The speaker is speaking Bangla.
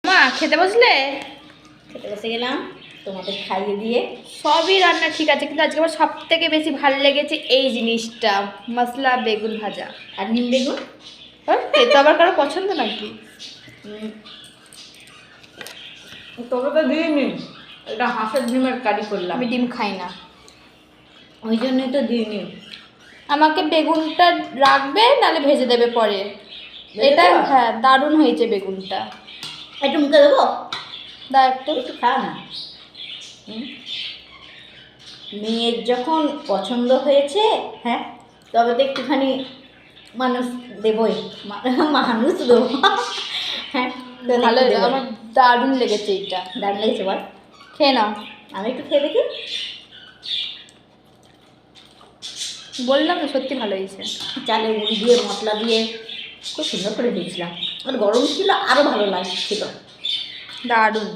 মা খেতে বসলে? খেতে বসে গেলাম তোমাদের খাইয়ে দিয়ে। সবই রান্না ঠিক আছে, কিন্তু আজকে আমার সব থেকে বেশি ভালো লেগেছে এই জিনিসটা, মশলা বেগুন ভাজা। আর নিম বেগুন তো আবার কারো পছন্দ নাকি? তবে তো দিয়ে নিন, এটা হাঁসের ডিমের কারি করলাম, আমি ডিম খাই না। ওই জন্যই তো দিয়ে নিন। আমাকে বেগুনটা রাখবে, নালে ভেজে দেবে পরে। এটা দেবো? হ্যাঁ, দারুণ হয়েছে বেগুনটা। একটু মুখে দেবো, দা একটু। একটু খা না। মেয়ের যখন পছন্দ হয়েছে, হ্যাঁ, তবে তো একটুখানি মানুষ দেবই, মানুষ দেবো। হ্যাঁ, তো ভালো, দেবো। আমার দারুণ লেগেছে এইটা। দারুণ লেগেছে বল, খেয়ে নাও। আমি একটু খেয়ে দেখি। বললাম না, সত্যি ভালো হয়েছে। চালের গুঁড়ি দিয়ে মশলা দিয়ে খুব সুন্দর করে দিয়েছিলাম, আর গরম ছিল আরও ভালো লাগছিল। দারুণ।